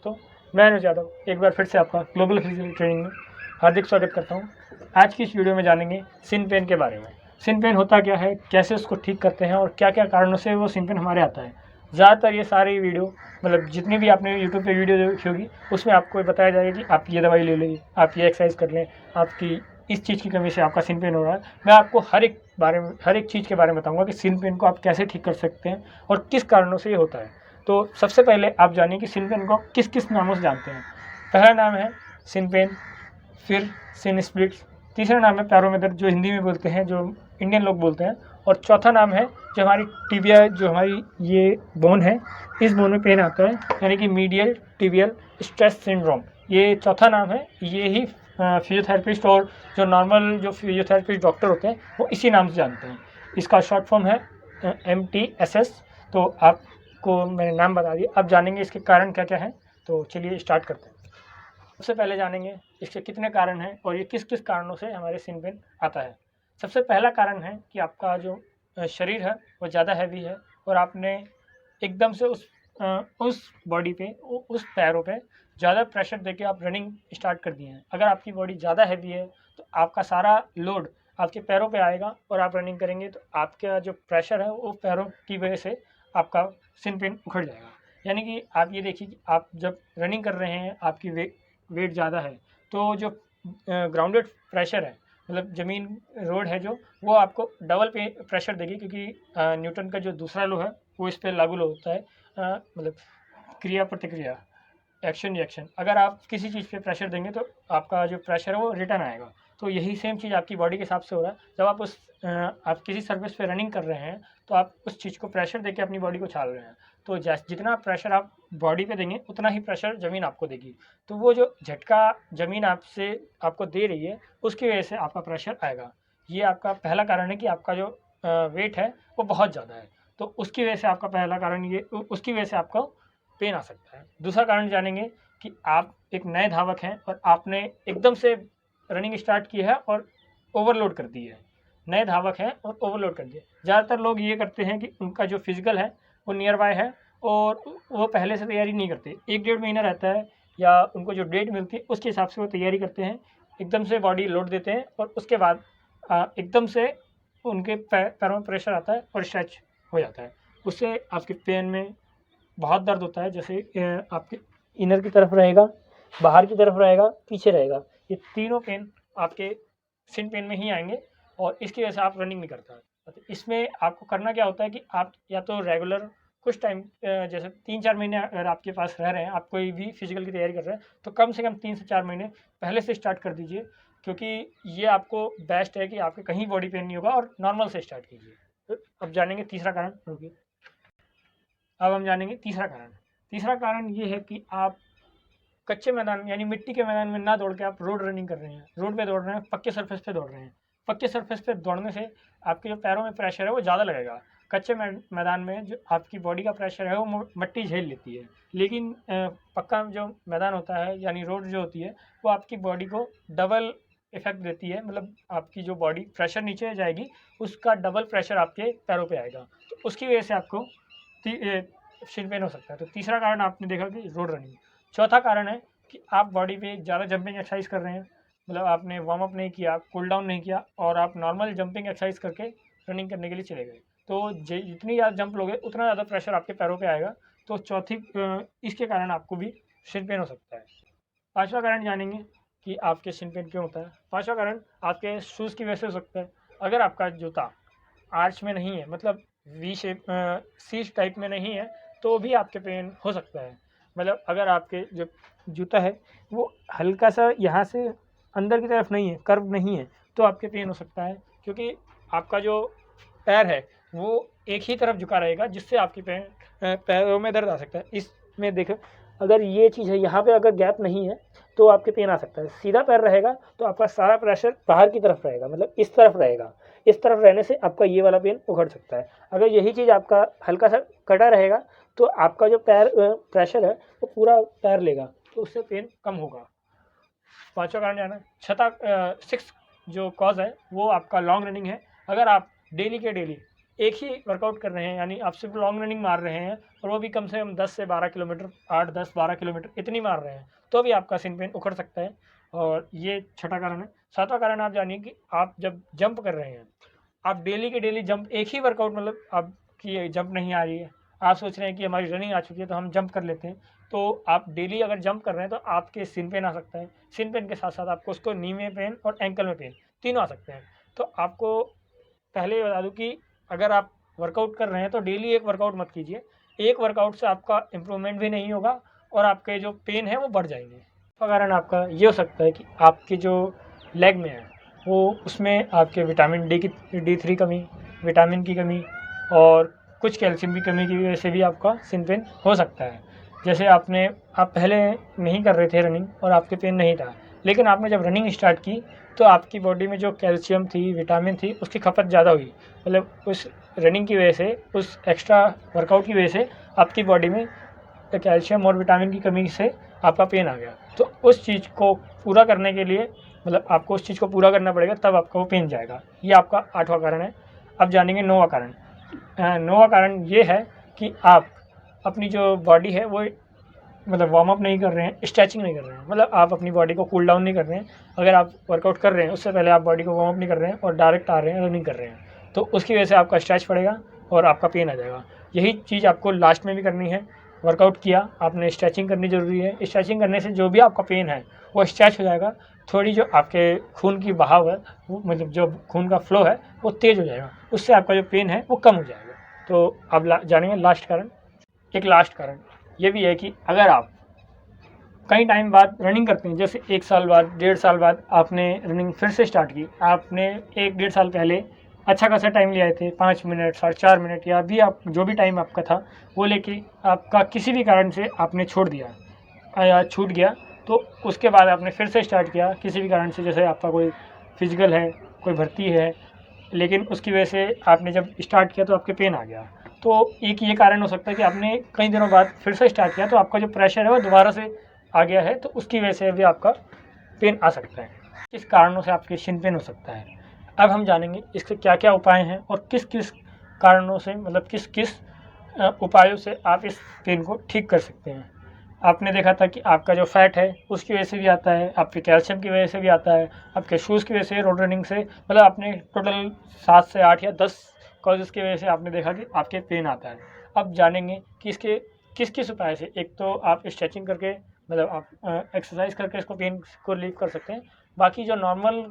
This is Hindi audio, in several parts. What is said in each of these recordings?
दोस्तों, मैं अनुज यादव एक बार फिर से आपका ग्लोबल फिजिकल ट्रेनिंग में हार्दिक स्वागत करता हूं। आज की इस वीडियो में जानेंगे सिन पेन के बारे में। सिन पेन होता क्या है, कैसे उसको ठीक करते हैं और क्या क्या कारणों से वो सिन पेन हमारे आता है। ज़्यादातर ये सारी वीडियो मतलब जितनी भी आपने यूट्यूब पे वीडियो देखी होगी उसमें आपको बताया जाएगा कि आप ये दवाई ले लें, आप ये एक्सरसाइज कर लें, आपकी इस चीज़ की कमी से आपका सिन पेन हो रहा है। मैं आपको हर एक चीज़ के बारे में बताऊँगा कि सिन पेन को आप कैसे ठीक कर सकते हैं और किस कारणों से ये होता है। तो सबसे पहले आप जानिए कि सिन पेन को किस किस नामों से जानते हैं। पहला नाम है सिन पेन, फिर सिन स्प्लिट्स, तीसरा नाम है पैरों में दर्द जो हिंदी में बोलते हैं, जो इंडियन लोग बोलते हैं, और चौथा नाम है जो हमारी टिबिया, जो हमारी ये बोन है, इस बोन में पेन आता है, यानी कि मीडियल टिबियल स्ट्रेस सिंड्रोम। ये चौथा नाम है। ये ही फिजियोथेरेपिस्ट और जो नॉर्मल जो फिजियोथेरेपिस्ट डॉक्टर होते हैं वो इसी नाम से जानते हैं। इसका शॉर्ट फॉर्म है MTSS। तो आपको मैंने नाम बता दिया, अब जानेंगे इसके कारण क्या क्या हैं। तो चलिए स्टार्ट करते हैं। सबसे पहले जानेंगे इसके कितने कारण हैं और ये किस किस कारणों से हमारे सिन पेन आता है। सबसे पहला कारण है कि आपका जो शरीर है वो ज़्यादा हैवी है और आपने एकदम से उस बॉडी पे, उस पैरों पे ज़्यादा प्रेशर देके आप रनिंग स्टार्ट कर दिए हैं। अगर आपकी बॉडी ज़्यादा हैवी है तो आपका सारा लोड आपके पैरों पे आएगा और आप रनिंग करेंगे तो आपका जो प्रेशर है वो पैरों की वजह से आपका सिन पेन उखड़ जाएगा। यानी कि आप ये देखिए कि आप जब रनिंग कर रहे हैं, आपकी वेट ज़्यादा है, तो जो ग्राउंडेड प्रेशर है, मतलब ज़मीन रोड है जो, वो आपको डबल पे प्रेशर देगी, क्योंकि न्यूटन का जो दूसरा लॉ है वो इस पर लागू होता है। मतलब क्रिया प्रतिक्रिया, एक्शन रिएक्शन। अगर आप किसी चीज़ पे प्रेशर देंगे तो आपका जो प्रेशर है वो रिटर्न आएगा। तो यही सेम चीज़ आपकी बॉडी के हिसाब से हो रहा है। जब आप किसी सर्फेस पे रनिंग कर रहे हैं तो आप उस चीज़ को प्रेशर देके अपनी बॉडी को छाल रहे हैं। तो जितना प्रेशर आप बॉडी पे देंगे उतना ही प्रेशर ज़मीन आपको देगी। तो वो जो झटका ज़मीन आपको दे रही है उसकी वजह से आपका प्रेशर आएगा। ये आपका पहला कारण है कि आपका जो वेट है वो बहुत ज़्यादा है, तो उसकी वजह से आपका पहला कारण ये, उसकी वजह से आपको पेन आ सकता है। दूसरा कारण जानेंगे कि आप एक नए धावक हैं और आपने एकदम से रनिंग स्टार्ट की है और ओवरलोड कर दी है। नए धावक हैं और ओवरलोड कर दिया। ज़्यादातर लोग ये करते हैं कि उनका जो फिजिकल है वो नियर बाय है और वो पहले से तैयारी नहीं करते। 1-1.5 महीना रहता है या उनको जो डेट मिलती है उसके हिसाब से वो तैयारी करते हैं। एकदम से बॉडी लोड देते हैं और उसके बाद एकदम से उनके पैरों में प्रेशर आता है और स्ट्रेच हो जाता है। उससे आपके पेन में बहुत दर्द होता है। जैसे आपके इनर की तरफ रहेगा, बाहर की तरफ रहेगा, पीछे रहेगा। ये तीनों पेन आपके सिन पेन में ही आएंगे और इसकी वजह से आप रनिंग नहीं करता है। तो इसमें आपको करना क्या होता है कि आप या तो रेगुलर कुछ टाइम, जैसे 3-4 महीने अगर आपके पास रह रहे हैं, आप कोई भी फिजिकल की तैयारी कर रहे हैं, तो कम से कम 3 से 4 महीने पहले से स्टार्ट कर दीजिए, क्योंकि ये आपको बेस्ट है कि आपके कहीं बॉडी पेन नहीं होगा और नॉर्मल से स्टार्ट कीजिए। तो अब जानेंगे तीसरा कारण। रुकिए, अब हम जानेंगे तीसरा कारण। तीसरा कारण ये है कि आप कच्चे मैदान यानी मिट्टी के मैदान में ना दौड़ के आप रोड रनिंग कर रहे हैं, रोड पे दौड़ रहे हैं, पक्के सरफेस पे दौड़ रहे हैं। पक्के सरफेस पे दौड़ने से आपके जो पैरों में प्रेशर है वो ज़्यादा लगेगा। कच्चे मैदान में जो आपकी बॉडी का प्रेशर है वो मिट्टी झेल लेती है, लेकिन पक्का जो मैदान होता है यानी रोड जो होती है वो आपकी बॉडी को डबल इफेक्ट देती है। मतलब आपकी जो बॉडी प्रेशर नीचे जाएगी उसका डबल प्रेशर आपके पैरों पे आएगा, तो उसकी वजह से आपको सिर पेन हो सकता है। तो तीसरा कारण आपने देखा कि रोड रनिंग। चौथा कारण है कि आप बॉडी पे ज़्यादा जंपिंग एक्सरसाइज कर रहे हैं, मतलब आपने वार्म अप नहीं किया, कूल डाउन नहीं किया और आप नॉर्मल जंपिंग एक्सरसाइज करके रनिंग करने के लिए चले गए। तो जितनी ज़्यादा जंप लोगे उतना ज़्यादा प्रेशर आपके पैरों पे आएगा। तो इसके कारण आपको भी सिर पेन हो सकता है। पाँचवा कारण जानेंगे कि आपके सिर पेन क्यों होता है। पाँचवा कारण आपके शूज़ की वजह से हो सकता है। अगर आपका जूता आर्च में नहीं है, मतलब वी शेप, सी टाइप में नहीं है, तो भी आपके पेन हो सकता है। मतलब अगर आपके जो जूता है वो हल्का सा यहाँ से अंदर की तरफ नहीं है, कर्व नहीं है, तो आपके पेन हो सकता है, क्योंकि आपका जो पैर है वो एक ही तरफ झुका रहेगा, जिससे आपके पैरों में दर्द आ सकता है। इसमें देखो, अगर ये चीज़ है, यहाँ पे अगर गैप नहीं है तो आपके पेन आ सकता है। सीधा पैर रहेगा तो आपका सारा प्रेशर बाहर की तरफ रहेगा, मतलब इस तरफ रहेगा। इस तरफ रहने से आपका ये वाला पेन उखड़ सकता है। अगर यही चीज़ आपका हल्का सा कटा रहेगा तो आपका जो प्रेशर है वो पूरा पैर लेगा, तो उससे पेन कम होगा। पाँचवा कारण जाना। सिक्स जो कॉज है वो आपका लॉन्ग रनिंग है। अगर आप डेली के डेली एक ही वर्कआउट कर रहे हैं, यानी आप सिर्फ लॉन्ग रनिंग मार रहे हैं और वो भी कम से कम 10 से 12 किलोमीटर, 8, 10, 12 किलोमीटर इतनी मार रहे हैं, तो भी आपका सिन पेन उखड़ सकता है। और ये छठा कारण है। सातवां कारण आप जानिए कि आप जब जंप कर रहे हैं, आप डेली के डेली जंप, एक ही वर्कआउट, मतलब आपकी जंप नहीं आ रही है, आप सोच रहे हैं कि हमारी रनिंग आ चुकी है तो हम जंप कर लेते हैं, तो आप डेली अगर जंप कर रहे हैं तो आपके सिन पेन आ सकता है। सिन पेन के साथ साथ आपको उसको नी में पेन और एंकल में पेन तीनों आ सकते हैं। तो आपको पहले ही बता दूँ कि अगर आप वर्कआउट कर रहे हैं तो डेली एक वर्कआउट मत कीजिए। एक वर्कआउट से आपका इम्प्रूवमेंट भी नहीं होगा और आपके जो पेन है वो बढ़ जाएंगे। इसका कारण आपका ये हो सकता है कि आपकी जो लेग में है वो, उसमें आपके विटामिन डी की D3 कमी, विटामिन की कमी और कुछ कैल्शियम की कमी की वजह से भी आपका सिन पेन हो सकता है। जैसे आप पहले नहीं कर रहे थे रनिंग और आपके पेन नहीं था, लेकिन आपने जब रनिंग स्टार्ट की तो आपकी बॉडी में जो कैल्शियम थी, विटामिन थी, उसकी खपत ज़्यादा हुई। मतलब उस रनिंग की वजह से, उस एक्स्ट्रा वर्कआउट की वजह से आपकी बॉडी में कैल्शियम और विटामिन की कमी से आपका पेन आ गया। तो उस चीज़ को पूरा करने के लिए, मतलब आपको उस चीज़ को पूरा करना पड़ेगा, तब आपका वो पेन जाएगा। ये आपका 8वां कारण है। अब जानेंगे 9वां कारण। 9वां कारण ये है कि आप अपनी जो बॉडी है वो, मतलब वार्म अप नहीं कर रहे हैं, स्ट्रेचिंग नहीं कर रहे हैं, मतलब आप अपनी बॉडी को कूल डाउन नहीं कर रहे हैं। अगर आप वर्कआउट कर रहे हैं उससे पहले आप बॉडी को वार्म अप नहीं कर रहे हैं और डायरेक्ट आ रहे हैं, रनिंग कर रहे हैं, तो उसकी वजह से आपका स्ट्रेच पड़ेगा और आपका पेन आ जाएगा। यही चीज़ आपको लास्ट में भी करनी है। वर्कआउट किया आपने, स्ट्रेचिंग करनी ज़रूरी है। स्ट्रेचिंग करने से जो भी आपका पेन है वो स्ट्रेच हो जाएगा। थोड़ी जो आपके खून की बहाव है, वो मतलब जो खून का फ्लो है वो तेज़ हो जाएगा, उससे आपका जो पेन है वो कम हो जाएगा। तो अब जानेंगे लास्ट कारण। एक लास्ट कारण ये भी है कि अगर आप कई टाइम बाद रनिंग करते हैं, जैसे 1 साल बाद, 1.5 साल बाद आपने रनिंग फिर से स्टार्ट की, आपने 1-1.5 साल पहले अच्छा खासा टाइम ले आए थे, 5 मिनट, 4.5 मिनट, या भी आप जो भी टाइम आपका था वो लेके आपका किसी भी कारण से आपने छोड़ दिया या छूट गया, तो उसके बाद आपने फिर से स्टार्ट किया किसी भी कारण से, जैसे आपका कोई फिजिकल है, कोई भर्ती है, लेकिन उसकी वजह से आपने जब स्टार्ट किया तो आपके पेन आ गया। तो एक ये कारण हो सकता है कि आपने कई दिनों बाद फिर से स्टार्ट किया तो आपका जो प्रेशर है वो दोबारा से आ गया है, तो उसकी वजह से भी आपका पेन आ सकता है। किस कारणों से आपके शिन पेन हो सकता है, अब हम जानेंगे इसके क्या क्या उपाय हैं और किस किस कारणों से, मतलब किस किस उपायों से आप इस पेन को ठीक कर सकते हैं। आपने देखा था कि आपका जो फैट है उसकी वजह से भी आता है, आपके कैल्शियम की वजह से भी आता है, आपके शूज़ की वजह से, रोड रनिंग से, मतलब आपने टोटल 7 से 8 या 10 कॉजेज़ की वजह से आपने देखा कि आपके पेन आता है। अब जानेंगे कि इसके किस किस उपाय से, एक तो आप स्ट्रेचिंग करके, मतलब आप एक्सरसाइज करके इसको पेन को रिलीव कर सकते हैं। बाकी जो नॉर्मल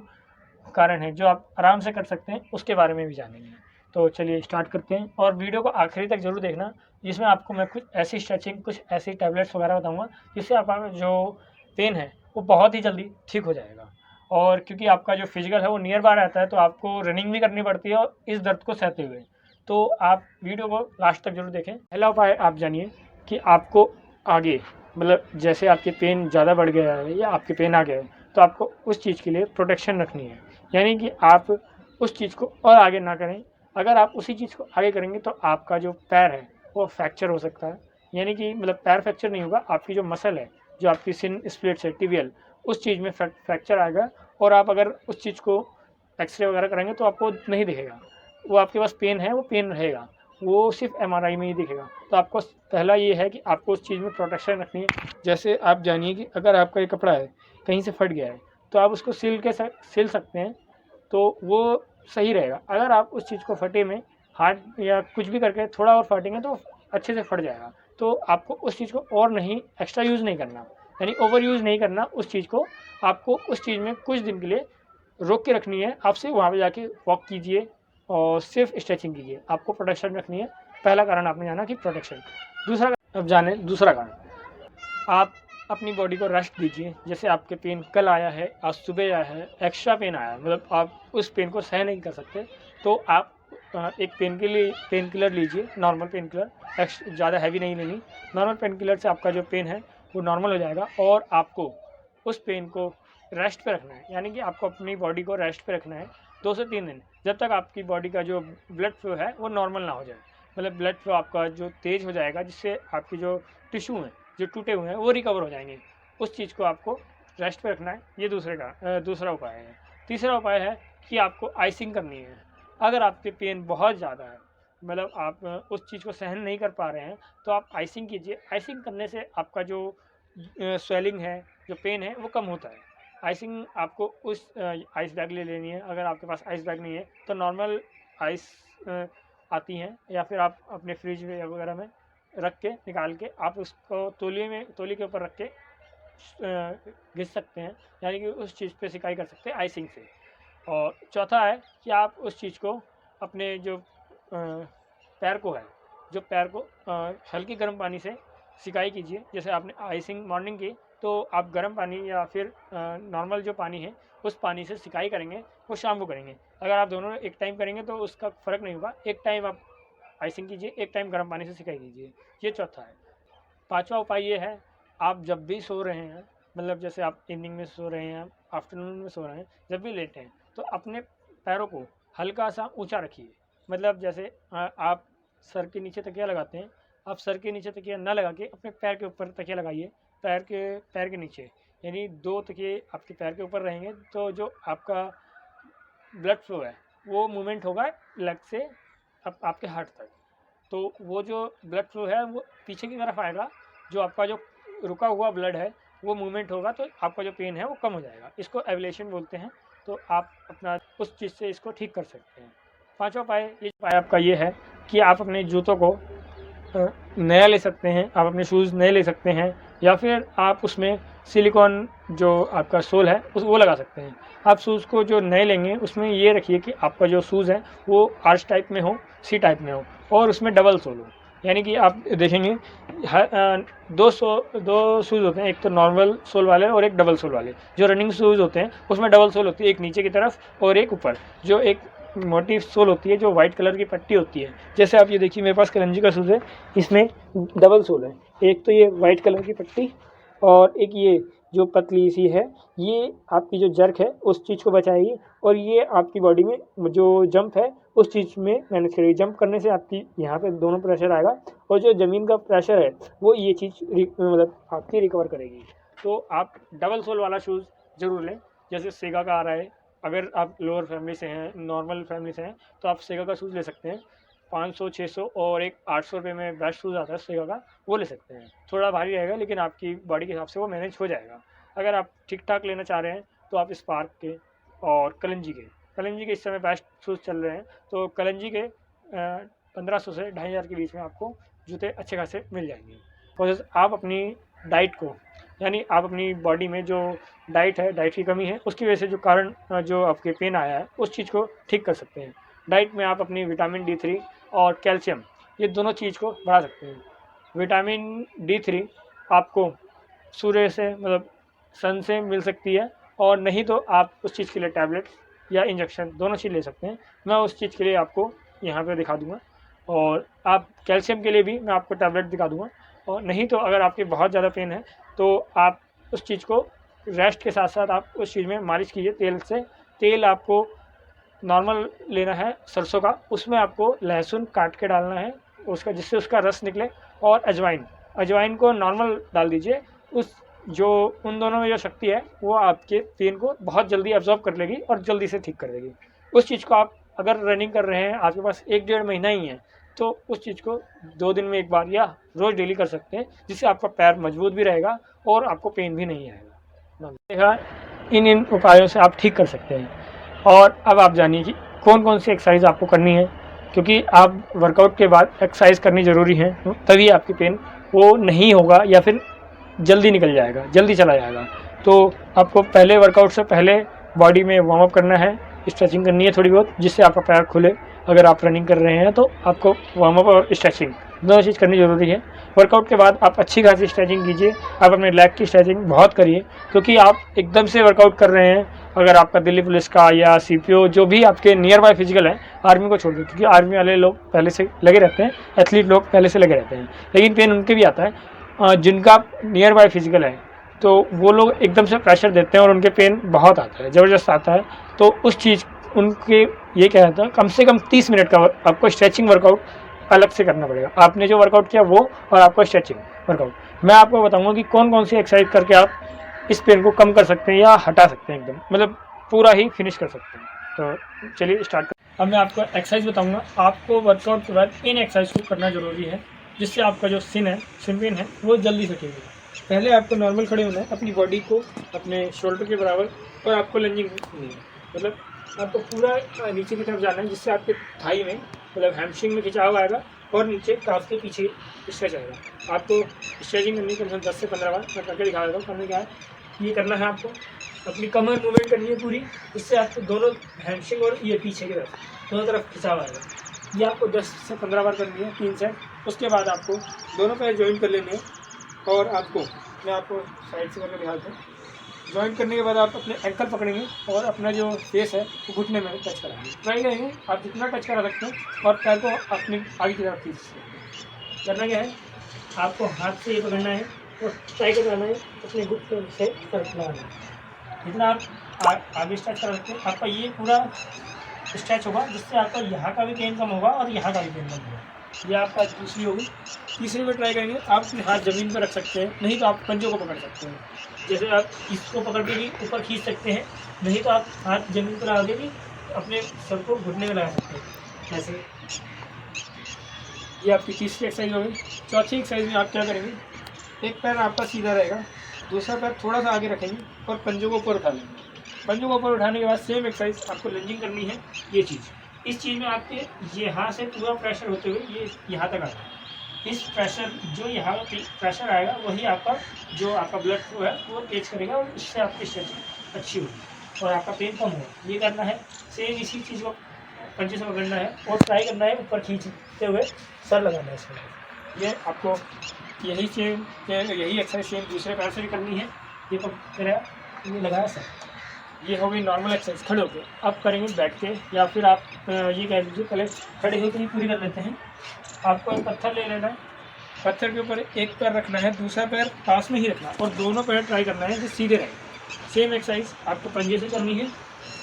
कारण है जो आप आराम से कर सकते हैं उसके बारे में भी जानेंगे। तो चलिए स्टार्ट करते हैं, और वीडियो को आखिरी तक ज़रूर देखना, जिसमें आपको मैं कुछ ऐसी स्ट्रेचिंग, कुछ ऐसी टैबलेट्स वगैरह बताऊंगा जिससे आपका जो पेन है वो बहुत ही जल्दी ठीक हो जाएगा। और क्योंकि आपका जो फिजिकल है वो नियर बाय रहता है तो आपको रनिंग भी करनी पड़ती है और इस दर्द को सहते हुए, तो आप वीडियो को लास्ट तक जरूर देखें। पहला उपाय आप जानिए कि आपको आगे, मतलब जैसे आपके पेन ज़्यादा बढ़ गया है या आपके पेन आ गया है, तो आपको उस चीज़ के लिए प्रोटेक्शन रखनी है, यानी कि आप उस चीज़ को और आगे ना करें। अगर आप उसी चीज़ को आगे करेंगे तो आपका जो पैर है वो फ्रैक्चर हो सकता है, यानी कि मतलब पैर फ्रैक्चर नहीं होगा, आपकी जो मसल है, जो आपकी सिन स्प्लिट्स है, टिबियल, उस चीज़ में फ्रैक्चर आएगा। और आप अगर उस चीज़ को एक्सरे वगैरह कराएंगे तो आपको नहीं दिखेगा, वो आपके पास पेन है वो पेन रहेगा, वो सिर्फ MRI में ही दिखेगा। तो आपको पहला ये है कि आपको उस चीज़ में प्रोटेक्शन रखनी है। जैसे आप जानिए कि अगर आपका ये कपड़ा है कहीं से फट गया है तो आप उसको सिल सकते हैं, तो वो सही रहेगा। अगर आप उस चीज़ को फटे में हाथ या कुछ भी करके थोड़ा और फाटेंगे तो अच्छे से फट जाएगा। तो आपको उस चीज़ को और नहीं, एक्स्ट्रा यूज़ नहीं करना, यानी ओवर यूज़ नहीं करना उस चीज़ को। आपको उस चीज़ में कुछ दिन के लिए रोक के रखनी है, आप सिर्फ वहाँ पे जाके वॉक कीजिए और सिर्फ स्ट्रेचिंग कीजिए, आपको प्रोटेक्शन रखनी है। पहला कारण आपने जाना कि प्रोटेक्शन। दूसरा, अब जाने दूसरा कारण, आप अपनी बॉडी को रेस्ट दीजिए। जैसे आपके पेन कल आया है, आज सुबह आया है, एक्स्ट्रा पेन आया है, मतलब आप उस पेन को सह नहीं कर सकते, तो आप एक पेन किलर लीजिए, नॉर्मल पेन किलर, ज़्यादा हैवी नहीं लेनी। नॉर्मल पेन किलर से आपका जो पेन है वो नॉर्मल हो जाएगा और आपको उस पेन को रेस्ट पे रखना है, यानी कि आपको अपनी बॉडी को रेस्ट पे रखना है 2 से 3 दिन, जब तक आपकी बॉडी का जो ब्लड फ्लो है वो नॉर्मल ना हो जाए। मतलब ब्लड फ्लो आपका जो तेज़ हो जाएगा, जिससे आपकी जो टिश्यू हैं जो टूटे हुए हैं वो रिकवर हो जाएंगे। उस चीज़ को आपको रेस्ट पे रखना है। ये दूसरा उपाय है। तीसरा उपाय है कि आपको आइसिंग करनी है। अगर आपके पेन बहुत ज़्यादा है मतलब आप उस चीज़ को सहन नहीं कर पा रहे हैं, तो आप आइसिंग कीजिए। आइसिंग करने से आपका जो स्वेलिंग है, जो पेन है, वो कम होता है। आइसिंग आपको उस आइस बैग ले लेनी है। अगर आपके पास आइस बैग नहीं है तो नॉर्मल आइस आती हैं, या फिर आप अपने फ्रिज में वगैरह में रख के निकाल के आप उसको तौलिए के ऊपर रख के घिस सकते हैं, यानी कि उस चीज़ पे सिकाई कर सकते हैं आइसिंग से। और चौथा है कि आप उस चीज़ को अपने जो पैर को है, जो पैर को हल्की गर्म पानी से सिकाई कीजिए। जैसे आपने आइसिंग मॉर्निंग की, तो आप गर्म पानी या फिर नॉर्मल जो पानी है उस पानी से सिकाई करेंगे, वो शाम को करेंगे। अगर आप दोनों एक टाइम करेंगे तो उसका फ़र्क नहीं होगा। एक टाइम आप आइसिंग कीजिए, एक टाइम गर्म पानी से सिकाई कीजिए। ये चौथा है। पाँचवा उपाय ये है, आप जब भी सो रहे हैं, मतलब जैसे आप इवनिंग में सो रहे हैं, आफ्टरनून में सो रहे हैं, जब भी लेटे हैं, तो अपने पैरों को हल्का सा ऊंचा रखिए। मतलब जैसे आप सर के नीचे तकिया लगाते हैं, आप सर के नीचे तकिया ना लगा के अपने पैर के ऊपर तकिया लगाइए। पैर के नीचे, यानी 2 तकिए आपके पैर के ऊपर रहेंगे, तो जो आपका ब्लड फ्लो है वो मूवमेंट होगा लेग से आपके हार्ट तक। तो वो जो ब्लड फ्लो है वो पीछे की तरफ आएगा, जो आपका जो रुका हुआ ब्लड है वो मूवमेंट होगा, तो आपका जो पेन है वो कम हो जाएगा। इसको एब्लेशन बोलते हैं। तो आप अपना उस चीज़ से इसको ठीक कर सकते हैं। पाँचवा उपाय आपका ये है कि आप अपने जूतों को नया ले सकते हैं। आप अपने शूज़ नए ले सकते हैं, या फिर आप उसमें सिलिकॉन जो आपका सोल है वो लगा सकते हैं। आप शूज़ को जो नए लेंगे उसमें ये रखिए कि आपका जो शूज़ है वो आर्च टाइप में हो, सी टाइप में हो, और उसमें डबल सोल हो। यानी कि आप देखेंगे दो शूज़ होते हैं, एक तो नॉर्मल सोल वाले और एक डबल सोल वाले। जो रनिंग शूज़ होते हैं उसमें डबल सोल होती है, एक नीचे की तरफ और एक ऊपर, जो एक मोटी सोल होती है, जो वाइट कलर की पट्टी होती है। जैसे आप ये देखिए, मेरे पास कलंजी का शूज़ है, इसमें डबल सोल है। एक तो ये वाइट कलर की पट्टी और एक ये जो पतली सी है, ये आपकी जो जर्क है उस चीज़ को बचाएगी, और ये आपकी बॉडी में जो जंप है उस चीज़ में मैनेज करेगी। जंप करने से आपकी यहाँ पे दोनों प्रेशर आएगा, और जो ज़मीन का प्रेशर है वो ये चीज़ मतलब आपकी रिकवर करेगी। तो आप डबल सोल वाला शूज़ ज़रूर लें। जैसे सेगा का आ रहा है, अगर आप लोअर फैमिली से हैं, नॉर्मल फैमिली से हैं, तो आप सेगा का शूज़ ले सकते हैं। 500, 600 और एक 800 रुपये में बेस्ट शूज़ आता है सेगा का, वो ले सकते हैं। थोड़ा भारी रहेगा लेकिन आपकी बॉडी के हिसाब से वो मैनेज हो जाएगा। अगर आप ठीक ठाक लेना चाह रहे हैं तो आप स्पार्क के और कलंजी के इस समय बेस्ट शूज़ चल रहे हैं। तो कलंजी के 1500 से 2500 के बीच में आपको जूते अच्छे खासे मिल जाएंगे। और आप अपनी डाइट को, यानी आप अपनी बॉडी में जो डाइट की कमी है, उसकी वजह से जो कारण जो आपके पेन आया है उस चीज़ को ठीक कर सकते हैं। डाइट में आप अपनी विटामिन D3 और कैल्शियम, ये दोनों चीज़ को बढ़ा सकते हैं। विटामिन D3 आपको सूर्य से, मतलब सन से मिल सकती है, और नहीं तो आप उस चीज़ के लिए टैबलेट या इंजेक्शन दोनों चीज़ ले सकते हैं। मैं उस चीज़ के लिए आपको यहाँ पे दिखा दूँगा, और आप कैल्शियम के लिए भी मैं आपको टैबलेट दिखा दूँगा। और नहीं तो अगर आपके बहुत ज़्यादा पेन है तो आप उस चीज़ को रेस्ट के साथ साथ आप उस चीज़ में मालिश कीजिए तेल से। तेल आपको नॉर्मल लेना है सरसों का, उसमें आपको लहसुन काट के डालना है उसका, जिससे उसका रस निकले, और अजवाइन को नॉर्मल डाल दीजिए। उन दोनों में जो शक्ति है वो आपके पेन को बहुत जल्दी एब्जॉर्ब कर लेगी और जल्दी से ठीक कर देगी। उस चीज़ को आप अगर रनिंग कर रहे हैं, आपके पास 1-1.5 महीना ही है, तो उस चीज़ को 2 दिन में एक बार या रोज़ डेली कर सकते हैं, जिससे आपका पैर मजबूत भी रहेगा और आपको पेन भी नहीं आएगा। इन उपायों से आप ठीक कर सकते हैं। और अब आप जानिए कि कौन कौन सी एक्सरसाइज आपको करनी है, क्योंकि आप वर्कआउट के बाद एक्सरसाइज करनी ज़रूरी है, तभी आपकी पेन वो नहीं होगा या फिर जल्दी निकल जाएगा, जल्दी चला जाएगा। तो आपको पहले वर्कआउट से पहले बॉडी में वार्म अप करना है, स्ट्रेचिंग करनी है थोड़ी बहुत, जिससे आपका पैर खुले। अगर आप रनिंग कर रहे हैं तो आपको वार्म अप और स्ट्रेचिंग दोनों चीज़ करनी ज़रूरी है। वर्कआउट के बाद आप अच्छी खासी स्ट्रेचिंग कीजिए। आप अपने लेग की स्ट्रेचिंग बहुत करिए, क्योंकि आप एकदम से वर्कआउट कर रहे हैं। अगर आपका दिल्ली पुलिस का या CPO जो भी आपके नियर बाय फिजिकल है, आर्मी को छोड़ दो, क्योंकि आर्मी वाले लोग पहले से लगे रहते हैं, एथलीट लोग पहले से लगे रहते हैं, लेकिन पेन उनके भी आता है जिनका नियर बाय फिजिकल है। तो वो लोग एकदम से प्रेशर देते हैं और उनके पेन बहुत आता है, ज़बरदस्त आता है। तो उस चीज़ उनके ये क्या रहता है, कम से कम 30 मिनट का आपको स्ट्रेचिंग वर्कआउट अलग से करना पड़ेगा। आपने जो वर्कआउट किया वो और आपका स्ट्रेचिंग वर्कआउट। मैं आपको बताऊंगा कि कौन कौन सी एक्सरसाइज करके आप इस पेन को कम कर सकते हैं या हटा सकते हैं, एकदम मतलब पूरा ही फिनिश कर सकते हैं। तो चलिए स्टार्ट कर। अब मैं आपको एक्सरसाइज बताऊंगा। आपको वर्कआउट के बाद इन एक्सरसाइज को करना ज़रूरी है, जिससे आपका जो सिन पेन है वो जल्दी से ठीक होगा। पहले आपको नॉर्मल खड़े होना है, अपनी बॉडी को अपने शोल्डर के बराबर, और आपको लंजिंग नहीं है, मतलब आपको पूरा नीचे की तरफ जाना है, जिससे आपके थाई में मतलब हैमस्ट्रिंग में खिंचाव आएगा और नीचे काफ के पीछे स्ट्रेच आएगा। आपको स्ट्रेचिंग करनी है कम से कम 10 से 15 बार। मैं करके दिखा देता हूँ। करने क्या है, ये करना है आपको, अपनी कमर मूवमेंट करनी है पूरी, इससे आपको दोनों हैमस्ट्रिंग और ये पीछे की तरफ दोनों तरफ खिंचाव आएगा। ये आपको 10 से 15 बार करनी है, 3 सेट। उसके बाद आपको दोनों पैर ज्वाइन कर लेने हैं, और आपको मैं आपको साइड से करके दिखाता हूँ। ज्वाइन करने के बाद आप अपने एंकल पकड़ेंगे और अपना जो फेस है वो घुटने में टच कराएंगे। ट्राई करेंगे आप जितना टच करा सकते हैं, और पैर को अपने आगे की तरफ खींच सकते। करना क्या है, आपको हाथ से ये पकड़ना है और ट्राई कराना है अपने घुटने से तरफ लगाना है। जितना आप आगे स्ट्रेच करा सकते हैं, आपका ये पूरा स्ट्रेच होगा, जिससे आपका यहाँ का भी पेन कम होगा और यहाँ का भी पेन कम होगा। ये आपका दूसरी होगी। तीसरी में ट्राई करेंगे, आप अपने हाथ ज़मीन पर रख सकते हैं, नहीं तो आप पंजों को पकड़ सकते हैं। जैसे आप इसको पकड़ के भी ऊपर खींच सकते हैं, नहीं तो आप हाथ ज़मीन पर आगे भी अपने सर को घुटने में लगा सकते हैं ऐसे। ये आपकी तीसरी एक्सरसाइज होगी। चौथी एक्सरसाइज में आप क्या करेंगे, एक पैर आपका सीधा रहेगा, दूसरा पैर थोड़ा सा आगे रखेंगे और पंजों को ऊपर उठा लेंगे। पंजों को ऊपर उठाने के बाद सेम एक्सरसाइज आपको लंजिंग करनी है। ये चीज़, इस चीज़ में आपके यहाँ से पूरा प्रेशर होते हुए ये यहाँ तक आएगा। इस प्रेशर, जो यहाँ प्रेशर आएगा वही आपका जो आपका ब्लड फ्लो है वो तेज करेगा, और इससे आपकी स्ट्रेचिंग अच्छी होगी और आपका पेन कम होगा। ये करना है, सेम इसी चीज़ को पंजे से पकड़ना है और ट्राई करना है ऊपर खींचते हुए सर लगाना है इसमें। ये आपको यही एक्सरसाइज सेम दूसरे पैर से भी करनी है। ये मेरा ये लगाया सर। ये हो गई नॉर्मल एक्सरसाइज खड़े होकर। अब करेंगे बैठ के, या फिर आप ये कह लीजिए पहले खड़े होकर ही पूरी कर लेते हैं। आपको एक पत्थर ले लेना है, पत्थर के ऊपर एक पैर रखना है, दूसरा पैर पास में ही रखना, और दोनों पैर ट्राई करना है कि सीधे रहे। सेम एक्सरसाइज आपको पंजे से करनी है,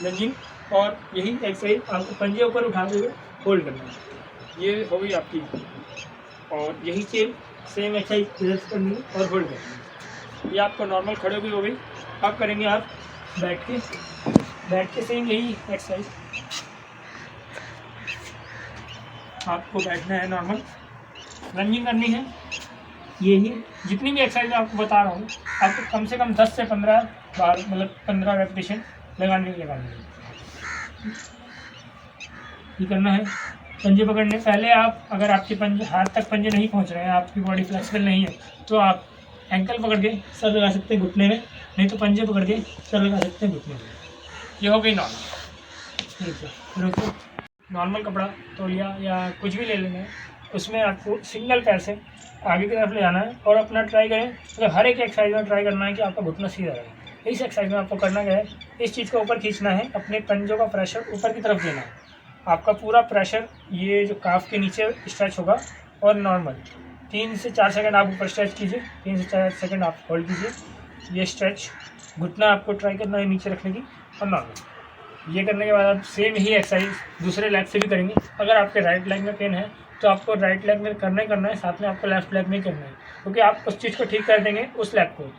लंजिंग, और यही एक्सरसाइज आपको पंजे ऊपर उठाते हुए होल्ड करना है। ये हो गई आपकी, और यही सेम एक्सरसाइज इधर से करनी है और होल्ड करनी है। ये आपको नॉर्मल खड़े भी हो गई। अब करेंगे आप बैठ के सेम यही एक्सरसाइज आपको बैठना है, नॉर्मल रनिंग करनी है। यही जितनी भी एक्सरसाइज आपको बता रहा हूँ, आपको कम से कम 10 से 15 बार, मतलब 15 रेपिटेशन लगानी है। ये करना है। पंजे पकड़ने पहले आप, अगर आपके पंजे हाथ तक पंजे नहीं पहुँच रहे हैं, आपकी बॉडी फ्लेक्सिबल नहीं है, तो आप एंकल पकड़ के सर लगा सकते हैं घुटने में, नहीं तो पंजे पकड़ के सर लगा सकते हैं घुटने में। ये हो गई नॉर्मल। ठीक है, फिर नॉर्मल कपड़ा, तौलिया या कुछ भी ले लेना है, उसमें आपको सिंगल पैर से आगे की तरफ ले आना है और अपना ट्राई करें। मतलब हर एक एक्सरसाइज में ट्राई करना है कि आपका घुटना सीधा रहे। इस एक्सरसाइज में आपको करना क्या है, इस चीज़ को ऊपर खींचना है, अपने पंजों का प्रेशर ऊपर की तरफ देना है। आपका पूरा प्रेशर ये जो काफ के नीचे स्ट्रेच होगा, और नॉर्मल 3 से 4 सेकंड आप ऊपर स्ट्रेच कीजिए, 3 से 4 सेकंड आप होल्ड कीजिए। ये स्ट्रेच घुटना आपको ट्राई करना है नीचे रखने की, और नॉर्मल। ये करने के बाद आप सेम ही एक्सरसाइज दूसरे लेग से भी करेंगे। अगर आपके राइट लेग में पेन है तो आपको राइट लेग में करना है, साथ में आपको लेफ्ट लेग में करना है, क्योंकि आप उस चीज़ को ठीक कर देंगे उस लेग को,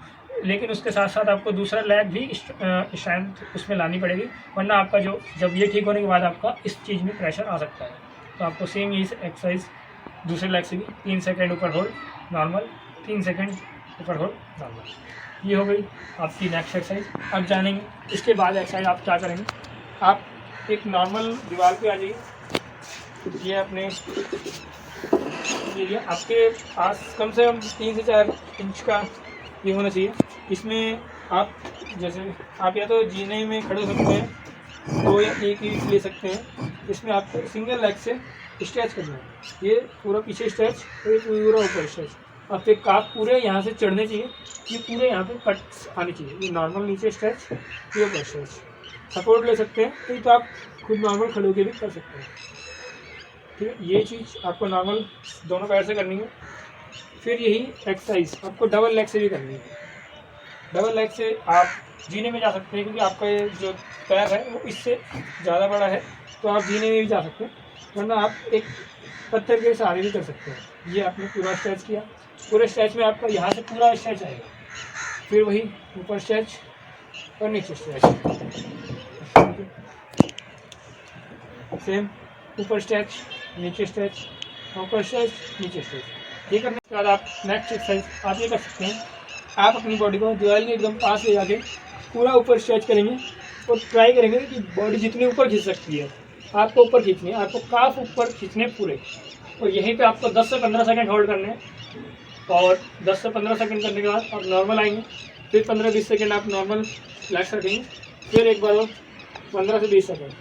लेकिन उसके साथ साथ आपको दूसरा लेग भी स्ट्रेंथ उसमें लानी पड़ेगी, वरना आपका जो जब ये ठीक होने के बाद आपका इस चीज़ में प्रेशर आ सकता है। तो आपको सेम यही एक्सरसाइज दूसरे लेग से भी 3 सेकंड ऊपर होल्ड नॉर्मल, 3 सेकंड ऊपर होल्ड नॉर्मल। ये हो गई आपकी नेक्स्ट एक्सरसाइज। अब जानेंगे इसके बाद एक्सरसाइज आप क्या करेंगे। आप एक नॉर्मल दीवार पे आ जाइए, ये अपने ये आपके पास कम से कम 3 से 4 इंच का ये होना चाहिए। इसमें आप जैसे आप या तो जीने में खड़े हो सकते हैं, 2 या 1 ही ले सकते हैं। इसमें आपको सिंगल लेग से स्ट्रेच करना है, ये पूरा पीछे स्ट्रेच, ये पूरा ऊपर स्ट्रेच। आपके काफ पूरे यहाँ से चढ़ने चाहिए, ये पूरे यहाँ पे कट आनी चाहिए। ये नॉर्मल नीचे स्ट्रेच, ये ऊपर स्ट्रेच। सपोर्ट ले सकते हैं, नहीं तो आप खुद नॉर्मल खड़े होकर भी कर सकते हैं। ठीक है, ये चीज़ आपको नॉर्मल दोनों पैर से करनी है। फिर यही एक्सरसाइज आपको डबल लेग से भी करनी है। डबल लेग से आप जीने में जा सकते हैं, क्योंकि आपका ये जो पैर है वो इससे ज़्यादा बड़ा है, तो आप जीने में भी जा सकते हैं, वरना आप एक पत्थर के सहारे भी कर सकते हैं। ये आपने पूरा स्ट्रेच किया, पूरे स्ट्रेच में आपका यहाँ से पूरा स्ट्रेच आएगा, फिर वही ऊपर स्ट्रेच और नीचे स्ट्रेच। सेम ऊपर स्ट्रेच, नीचे स्ट्रेच, ऊपर स्ट्रेच, नीचे स्ट्रेच। ये करने के बाद आप नेक्स्ट एक्सरसाइज आप ये कर सकते हैं, आप अपनी बॉडी को दीवार के एकदम पास ले जाके पूरा ऊपर स्ट्रेच करेंगे और ट्राई करेंगे कि बॉडी जितनी ऊपर खींच सकती है आपको ऊपर खींचनी है, आपको काफ ऊपर खींचने पूरे। और यहीं पे आपको 10 से 15 सेकंड होल्ड करने हैं और 10 से 15 सेकंड करने के बाद आप नॉर्मल आएंगे, फिर 15-20 सेकंड आप नॉर्मल रिलैक्स रखेंगे, फिर एक बार और 15 से 20 सेकंड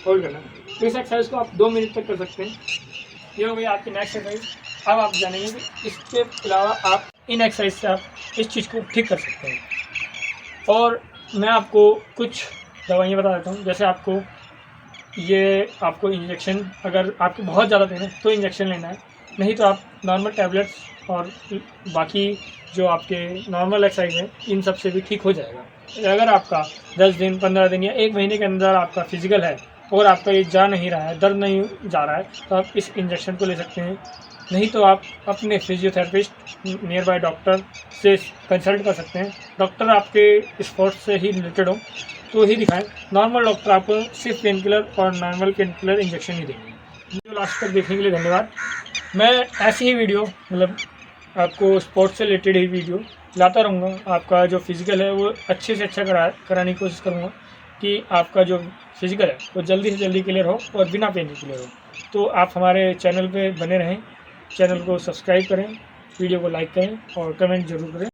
होल्ड करना। तो इस एक्सरसाइज को आप 2 मिनट तक कर सकते हैं। ये हो गई आपकी नेक्स्ट एक्सरसाइज। अब आप जानेंगे कि इसके अलावा आप इन एक्सरसाइज से आप इस चीज़ को ठीक कर सकते हैं। और मैं आपको कुछ दवाइयाँ बता देता हूँ, जैसे आपको इंजेक्शन, अगर आपको बहुत ज़्यादा पेन है तो इंजेक्शन लेना है, नहीं तो आप नॉर्मल टैबलेट्स और बाकी जो आपके नॉर्मल एक्सरसाइज हैं इन सब से भी ठीक हो जाएगा। अगर आपका 10 दिन, 15 दिन या 1 महीने के अंदर आपका फिजिकल है और आपका ये जा नहीं रहा है, दर्द नहीं जा रहा है, तो आप इस इंजेक्शन को ले सकते हैं। नहीं तो आप अपने फिजियोथेरेपिस्ट नियर बाय डॉक्टर से कंसल्ट कर सकते हैं। डॉक्टर आपके स्पोर्ट्स से ही रिलेटेड हो तो ही दिखाएं। नॉर्मल डॉक्टर आपको सिर्फ पेन किलर और नॉर्मल पेन किलर इंजेक्शन ही देंगे। वीडियो लास्ट तक देखने के लिए धन्यवाद। मैं ऐसी ही वीडियो, मतलब आपको स्पोर्ट्स से रिलेटेड ही वीडियो लाता रहूँगा। आपका जो फिज़िकल है वो अच्छे से अच्छा कराने की कोशिश करूँगा कि आपका जो फिज़िकल है वो जल्दी से जल्दी क्लियर हो और बिना पेन के क्लियर हो। तो आप हमारे चैनल पे बने रहें, चैनल को सब्सक्राइब करें, वीडियो को लाइक करें और कमेंट ज़रूर करें।